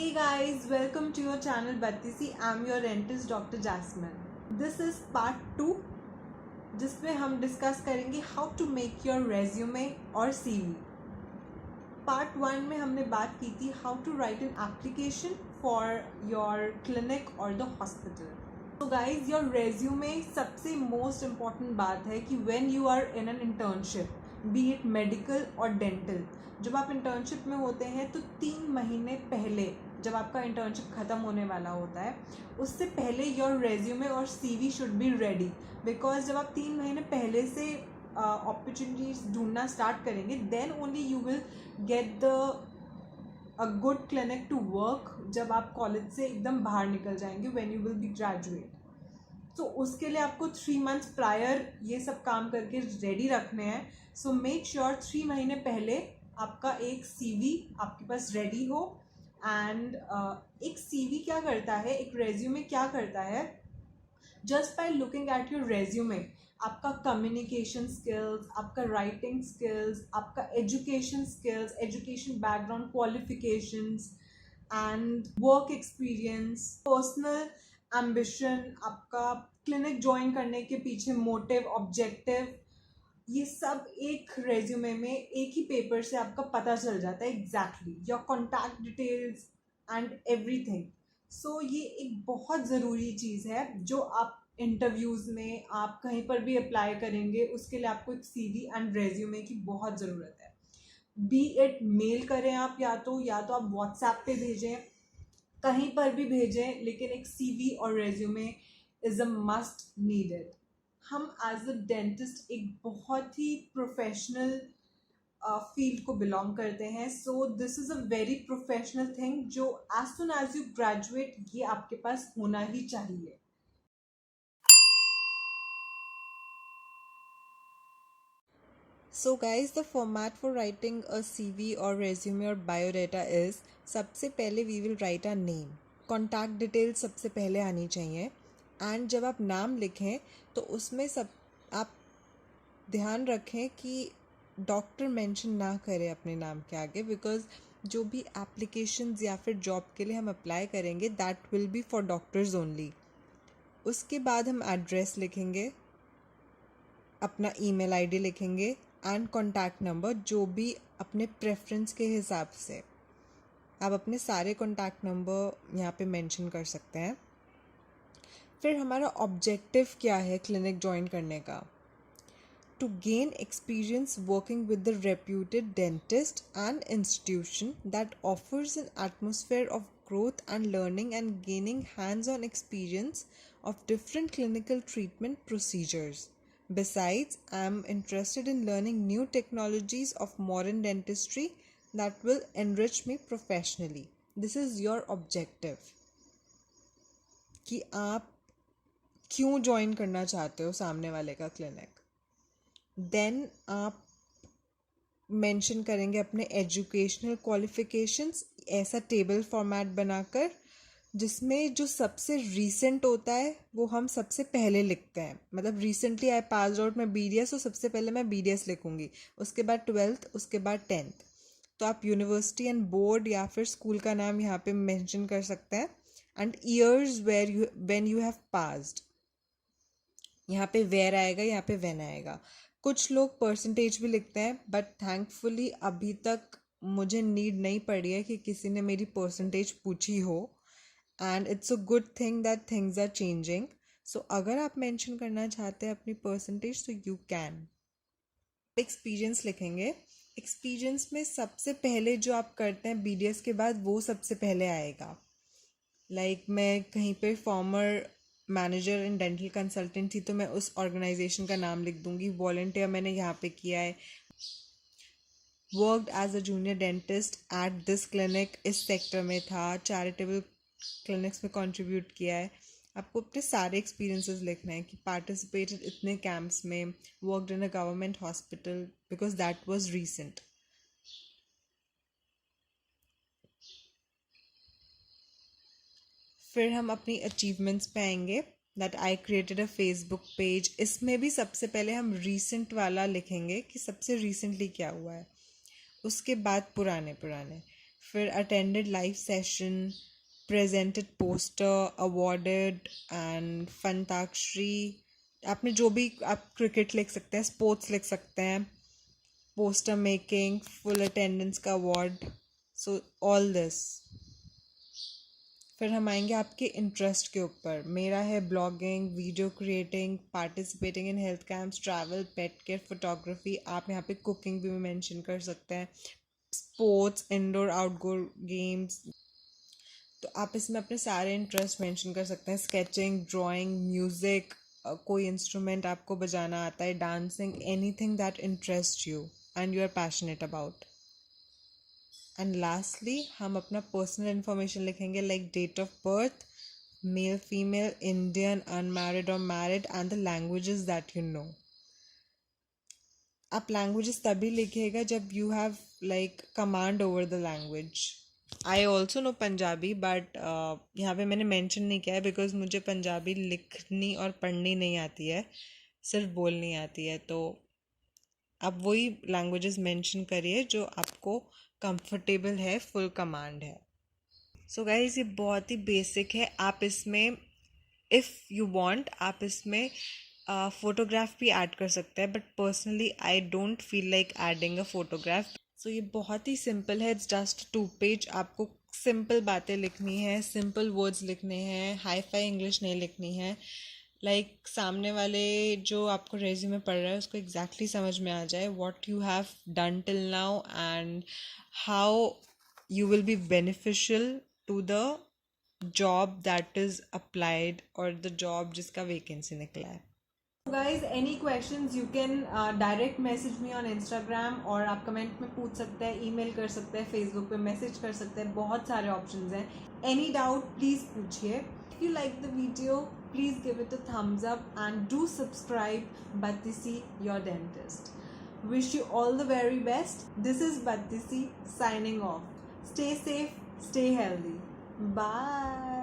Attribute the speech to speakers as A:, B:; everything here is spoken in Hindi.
A: Hey guys, welcome to your channel Battisi. I'm your dentist Dr. Jasmine. This is part 2 जिसमें हम डिस्कस करेंगे how to make your resume और CV. पार्ट 1 में हमने बात की थी how to write an application for your clinic और द हॉस्पिटल. तो गाइज योर रेज्यूमे सबसे मोस्ट इम्पॉर्टेंट बात है कि when you are in an internship, be it medical और डेंटल, जब आप इंटर्नशिप में होते हैं तो 3 महीने पहले जब आपका इंटर्नशिप ख़त्म होने वाला होता है उससे पहले योर रेज्यूमे और CV should be ready. Because जब आप 3 महीने पहले से अपॉर्चुनिटीज ढूंढना स्टार्ट करेंगे then only you will get the a good clinic to work जब आप कॉलेज से एकदम बाहर निकल जाएंगे when you will be graduate. तो उसके लिए आपको 3 मंथ्स प्रायर ये सब काम करके रेडी रखने हैं. सो मेक श्योर 3 महीने पहले आपका एक CV आपके पास रेडी हो. एंड एक CV क्या करता है, एक रेज्यूमे क्या करता है, just by looking at your resume आपका कम्युनिकेशन स्किल्स, आपका राइटिंग स्किल्स, आपका education skills, education background, qualifications and work experience, personal ambition, आपका क्लिनिक ज्वाइन करने के पीछे मोटिव, ऑब्जेक्टिव, ये सब एक रेज्यूमे में एक ही पेपर से आपका पता चल जाता है. Exactly your contact details and everything. So ये एक बहुत ज़रूरी चीज़ है जो आप इंटरव्यूज़ में, आप कहीं पर भी अप्लाई करेंगे उसके लिए आपको एक CV एंड रेज्यूमे की बहुत ज़रूरत है. बी इट मेल करें आप या तो आप व्हाट्सएप पे भेजें, कहीं पर भी भेजें, लेकिन एक CV or resume is a must needed. हम एज अ डेंटिस्ट एक बहुत ही प्रोफेशनल फील्ड को बिलोंग करते हैं. So this is a very professional thing जो as soon as you graduate ये आपके पास होना ही चाहिए. So guys, the format for writing a CV or resume or biodata is, सबसे पहले we will write our name. Contact details सबसे पहले आनी चाहिए. एंड जब आप नाम लिखें तो उसमें सब आप ध्यान रखें कि डॉक्टर मेंशन ना करें अपने नाम के आगे, बिकॉज जो भी एप्लीकेशंस या फिर जॉब के लिए हम अप्लाई करेंगे that will be for doctors only. उसके बाद हम एड्रेस लिखेंगे, अपना ईमेल आईडी लिखेंगे एंड कॉन्टैक्ट नंबर, जो भी अपने प्रेफरेंस के हिसाब से आप अपने सारे कॉन्टैक्ट नंबर यहाँ पे मेंशन कर सकते हैं. फिर हमारा ऑब्जेक्टिव क्या है क्लिनिक ज्वाइन करने का? To gain experience working with the reputed dentist and institution that offers an atmosphere of growth and learning and gaining hands-on experience of different clinical treatment procedures. Besides, I am interested in learning new technologies of modern dentistry that will enrich me professionally. This is your objective. कि आप क्यों ज्वाइन करना चाहते हो सामने वाले का क्लिनिक. देन आप मेंशन करेंगे अपने एजुकेशनल क्वालिफिकेशंस, ऐसा टेबल फॉर्मेट बनाकर जिसमें जो सबसे रीसेंट होता है वो हम सबसे पहले लिखते हैं. मतलब रिसेंटली आई पास आउट, मैं BDS, तो सबसे पहले मैं BDS लिखूंगी, उसके बाद 12th, उसके बाद 10th. तो आप यूनिवर्सिटी एंड बोर्ड या फिर स्कूल का नाम यहाँ पे मेंशन कर सकते हैं. And years when you have passed, यहाँ पे वेयर आएगा, यहाँ पे व्हेन आएगा. कुछ लोग परसेंटेज भी लिखते हैं, बट थैंकफुली अभी तक मुझे नीड नहीं पड़ी है कि किसी ने मेरी परसेंटेज पूछी हो. And it's a good thing that things are changing. So अगर आप मेंशन करना चाहते हैं अपनी परसेंटेज तो यू कैन. एक्सपीरियंस लिखेंगे. एक्सपीरियंस में सबसे पहले जो आप करते हैं BDS के बाद वो सबसे पहले आएगा. मैं कहीं पे farmer manager in dental consultant थी तो मैं उस ऑर्गेनाइजेशन का नाम लिख दूंगी. वॉलंटियर मैंने यहाँ पे किया है. Worked as a junior dentist at this clinic, इस सेक्टर में था. चैरिटेबल क्लिनिक्स में कंट्रीब्यूट किया है. आपको अपने सारे एक्सपीरियंसेस लिखने हैं कि पार्टिसिपेटेड इतने कैंप्स में, worked in a government hospital because that was recent. फिर हम अपनी अचीवमेंट्स पे आएंगे. That I created a Facebook page. इसमें भी सबसे पहले हम रीसेंट वाला लिखेंगे कि सबसे रिसेंटली क्या हुआ है. उसके बाद पुराने. फिर attended live session, presented poster, awarded and फंताक्षरी। आपने जो भी, आप क्रिकेट लिख सकते हैं, स्पोर्ट्स लिख सकते हैं, पोस्टर मेकिंग, फुल अटेंडेंस का अवार्ड, सो ऑल दिस। फिर हम आएंगे आपके इंटरेस्ट के ऊपर। मेरा है blogging, video creating, participating in health camps, travel, pet care, photography. आप यहाँ पे कुकिंग भी मेंशन कर सकते हैं, स्पोर्ट्स, इंडोर आउटडोर गेम्स। तो आप इसमें अपने सारे इंटरेस्ट मेंशन कर सकते हैं, स्केचिंग, ड्राइंग, म्यूज़िक, कोई इंस्ट्रूमेंट आपको बजाना आता है, dancing, anything that interest you and you are passionate about. And lastly हम अपना पर्सनल इन्फॉर्मेशन लिखेंगे, like date of birth, male, female, Indian, unmarried और married, and the languages that you know. आप लैंग्वेजेस तभी लिखिएगा जब you have like command over the language. I also know Punjabi, but यहाँ पे मैंने मेंशन नहीं किया है बिकॉज मुझे पंजाबी लिखनी और पढ़नी नहीं आती है, सिर्फ बोलनी आती है। तो आप वही लैंग्वेजेस मेंशन करिए जो आपको कंफर्टेबल है, फुल कमांड है। सो गाइस, ये बहुत ही बेसिक है। आप इसमें इफ़ यू वांट आप इसमें फोटोग्राफ भी ऐड कर सकते हैं, but personally I don't feel like adding a photograph. So ये बहुत ही सिंपल है, इट्स जस्ट 2 पेज। आपको सिंपल बातें लिखनी है, सिंपल वर्ड्स लिखने हैं, हाई फाई इंग्लिश नहीं लिखनी है। लाइक सामने वाले जो आपको रेज्यूमे पढ़ रहा है उसको एग्जैक्टली समझ में आ जाए what you have done till now and how you will be beneficial to the job that is applied or the job जिसका vacancy निकला है। Guys, any questions you can direct message me on Instagram, और आप कमेंट में पूछ सकते हैं, ईमेल कर सकते हैं, फेसबुक पे मैसेज कर सकते हैं, बहुत सारे ऑप्शंस हैं। Any doubt प्लीज़ पूछिए। If you like the video, please give it a thumbs up and do subscribe Battisi Your Dentist. Wish you all the very best. This is Battisi signing off. Stay safe, stay healthy. Bye.